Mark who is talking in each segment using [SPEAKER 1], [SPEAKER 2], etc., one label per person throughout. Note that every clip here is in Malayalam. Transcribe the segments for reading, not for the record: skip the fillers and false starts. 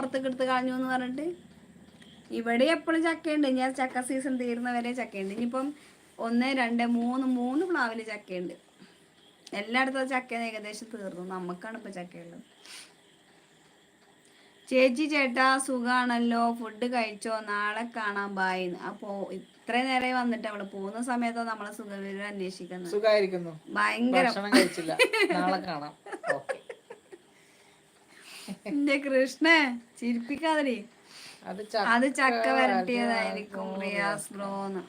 [SPEAKER 1] പുറത്തേക്ക് എടുത്ത് കളഞ്ഞു എന്ന് പറഞ്ഞിട്ട്. ഇവിടെ എപ്പോഴും ചക്കയുണ്ട്. ഞാൻ ചക്ക സീസൺ തീരുന്നവരെ ചക്കയുണ്ട്. ഇനിയിപ്പം 1, 2, 3 പ്ലാവില് ചക്കയുണ്ട്. എല്ലായിടത്തും ചക്ക ഏകദേശം തീർന്നു. നമുക്കാണ് ഇപ്പൊ ചക്കയുള്ളത്. ചേച്ചി ചേട്ടാ സുഖാണല്ലോ, ഫുഡ് കഴിച്ചോ, നാളെ കാണാം ബായ്. അപ്പോ ഇത്രയും നേരം വന്നിട്ട് അവള് പോകുന്ന സമയത്തോ നമ്മളെ സുഖവിവരം അന്വേഷിക്കുന്നത്.
[SPEAKER 2] സുഖായിരിക്കുന്നു,
[SPEAKER 1] ഭയങ്കര
[SPEAKER 2] കഴിച്ചില്ല, നാളെ കാണാം.
[SPEAKER 1] എന്റെ കൃഷ്ണ ചിരിപ്പിക്കാതെ. അത് ചക്ക വരട്ടിയതായിരിക്കും റിയാസ് ബ്രോന്ന്.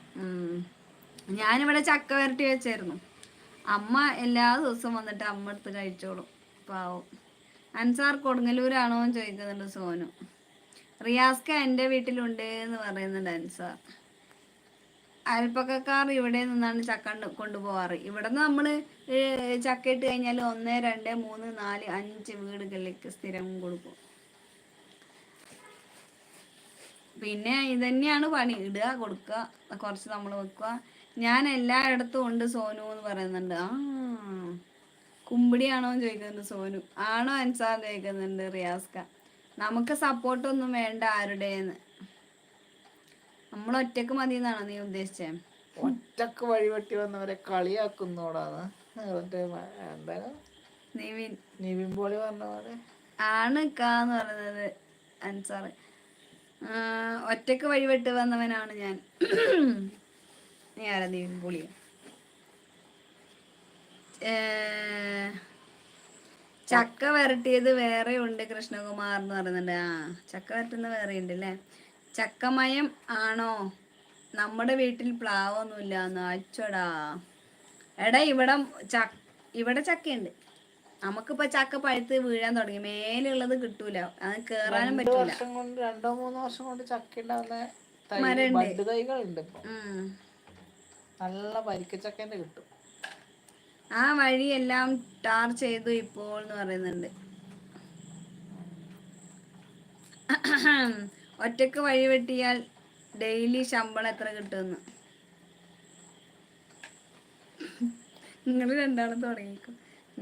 [SPEAKER 1] ഞാനിവിടെ ചക്ക വരട്ടി വെച്ചായിരുന്നു. അമ്മ എല്ലാ ദിവസവും വന്നിട്ട് അമ്മ എടുത്ത് കഴിച്ചോളും. പാവം. അൻസാർ കൊടുങ്ങല്ലൂരാണോ എന്ന് ചോദിക്കുന്നുണ്ട് സോനു. റിയാസ്ക എൻ്റെ വീട്ടിലുണ്ട് എന്ന് പറയുന്നുണ്ട് അൻസാർ. അയൽപ്പക്കക്കാർ ഇവിടെ നിന്നാണ് ചക്ക കൊണ്ടുപോകാറ്. ഇവിടെ നിന്ന് നമ്മൾ ചക്ക ഇട്ട് കഴിഞ്ഞാൽ 1, 2, 3, 4, 5 വീടുകളിലേക്ക് സ്ഥിരം കൊടുക്കും. പിന്നെ ഇതന്നെയാണ് പണി. ഇടുക, കൊടുക്കുക, കുറച്ച് നമ്മൾ വെക്കുക. ഞാൻ എല്ലായിടത്തും ഉണ്ട് സോനു എന്ന് പറയുന്നുണ്ട്. കുമ്പിടിയാണോ എന്ന് ചോദിക്കുന്നുണ്ട് സോനു. ആണോ അൻസാർ ചോദിക്കുന്നുണ്ട് റിയാസ്ക. നമുക്ക് സപ്പോർട്ടൊന്നും വേണ്ട ആരുടേന്ന്. നമ്മൾ ഒറ്റക്ക് മതി എന്നാണോ നീ ഉദ്ദേശിച്ചേ?
[SPEAKER 2] ഒറ്റക്ക് വഴിവെട്ടി വന്നവരെ കളിയാക്കുന്നോടാണ് നിവിൻ പോളി പറഞ്ഞ പോലെ
[SPEAKER 1] ആണ് കാന്ന് പറയുന്നത് അൻസാർ. ഒറ്റക്ക് വഴിവെട്ട് വന്നവനാണ് ഞാൻ. നീ ആരാ നിവിൻ പോളി? ചക്ക വരട്ടിയത് വേറെ ഉണ്ട് കൃഷ്ണകുമാർ എന്ന് പറയുന്നുണ്ട്. ചക്ക വരട്ടുന്ന വേറെ ഉണ്ട് അല്ലേ? ചക്കമയം ആണോ? നമ്മുടെ വീട്ടിൽ പ്ലാവൊന്നുമില്ല എന്ന്. അച്ചടാ എടാ, ഇവിടെ ചക്കയുണ്ട്. നമുക്കിപ്പോ ചക്ക പഴുത്ത് വീഴാൻ തുടങ്ങി. മേലുള്ളത് കിട്ടൂല, അത് കേറാനും പറ്റൂല.
[SPEAKER 2] 2, 3 വർഷം കൊണ്ട് ചക്ക ഉണ്ടാവുന്ന തൈകളുണ്ട്. നല്ല വരിക്കച്ചക്കന്റെ കിട്ടും.
[SPEAKER 1] ആ വഴിയെല്ലാം ടാർ ചെയ്തു ഇപ്പോൾ എന്ന് പറയുന്നുണ്ട്. ഒറ്റക്ക് വഴി വെട്ടിയാൽ ഡെയിലി ശമ്പളം എത്ര കിട്ടുമെന്ന്. നിങ്ങൾ രണ്ടാളും തുടങ്ങിക്കും.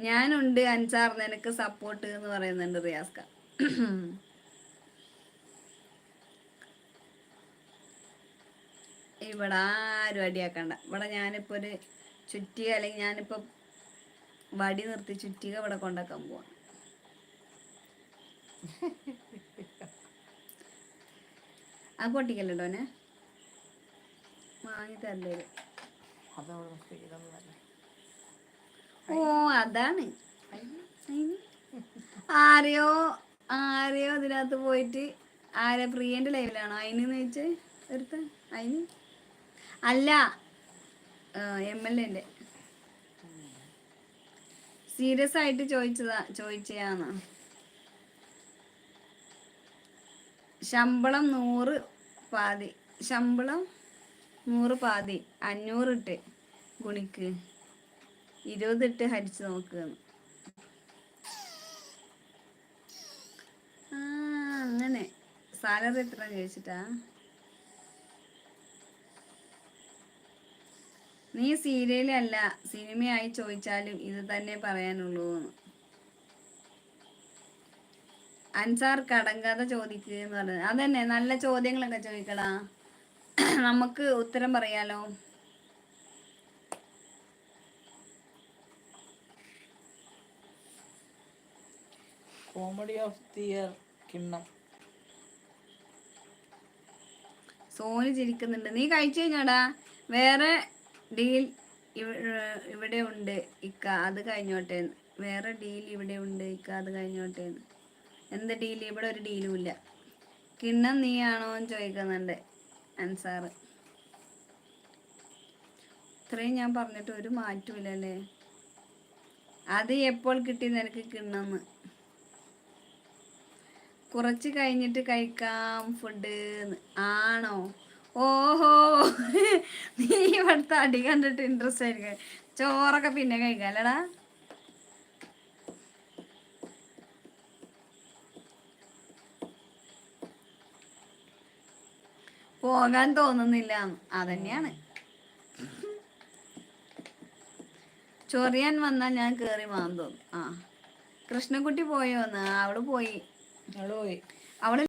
[SPEAKER 1] ഞാനുണ്ട് അൻസാർ, നിനക്ക് സപ്പോർട്ട് എന്ന് പറയുന്നുണ്ട് റിയാസ്ക. ഇവിടെ ആരും അടിയാക്കണ്ട. ഇവിടെ ഞാനിപ്പോ ഒരു ചുറ്റിക, അല്ലെങ്കിൽ ഞാനിപ്പോ വടി നിർത്തി ചുറ്റിക ഇവിടെ കൊണ്ടാക്കാൻ പോവാണ്. അത് പൊട്ടിക്കല്ലോനെ വാങ്ങി തരണ്ടേ? ഓ അതാണ്. ആരെയോ അതിനകത്ത് പോയിട്ട് പ്രിയന്റെ ലൈവിലാണോ അതിനെന്ന് വെച്ച് എടുത്ത അതിന് അല്ല, MLA സീരിയസ് ആയിട്ട് ചോദിച്ചതാന്ന്. ശമ്പളം 100 പാതി. ശമ്പളം 100 പാതി. 500 ഇട്ട് ഗുണിക്ക് 20 ഇട്ട് ഹരിച്ച് നോക്കുകയെന്ന്. അങ്ങനെ സാലറി എത്ര ചോദിച്ചിട്ടാ? നീ സീരിയലല്ല സിനിമയായി ചോദിച്ചാലും ഇത് തന്നെ പറയാനുള്ളൂ. അൻസാർ കടങ്കഥ ചോദിക്കുക എന്ന് പറഞ്ഞത് അതന്നെ. നല്ല ചോദ്യങ്ങളൊക്കെ ചോദിക്കടാ, നമുക്ക് ഉത്തരം പറയാലോ.
[SPEAKER 2] കോമഡി ഓഫ് ദി ഇയർ കിണ്ണം.
[SPEAKER 1] സോനു ചിരിക്കുന്നുണ്ട്. നീ കഴിച്ചു കഴിഞ്ഞാടാ? വേറെ ഡീൽ ഇവിടെ ഉണ്ട് ഇക്ക, അത് കഴിഞ്ഞോട്ടെ. വേറെ ഡീൽ ഇവിടെ ഉണ്ട് ഇക്ക, അത് കഴിഞ്ഞോട്ടെ. എന്ത് ഡീൽ? ഇവിടെ ഒരു ഡീലും ഇല്ല. കിണ്ണം നീ ആണോ എന്ന് ചോദിക്കുന്നുണ്ട് അൻസാർ. ഇത്രയും ഞാൻ പറഞ്ഞിട്ട് ഒരു മാറ്റമില്ലല്ലേ. അത് എപ്പോൾ കിട്ടി നിനക്ക് കിണ്ണെന്ന്? കുറച്ച് കഴിഞ്ഞിട്ട് കഴിക്കാം ഫുഡ്. ആണോ? ഓഹോ, നീ ഇവിടുത്തെ അടി കണ്ടിട്ട് ഇൻട്രസ്റ്റ് ആയിരിക്കും. ചോറൊക്കെ പിന്നെ കഴിക്കാം അല്ലടാ. പോകാൻ തോന്നുന്നില്ല. അതന്നെയാണ്. ചൊറിയാൻ വന്നാൽ ഞാൻ കേറി മാന്തോന്നു. കൃഷ്ണക്കുട്ടി പോയോന്ന്? അവള് പോയി. അവള്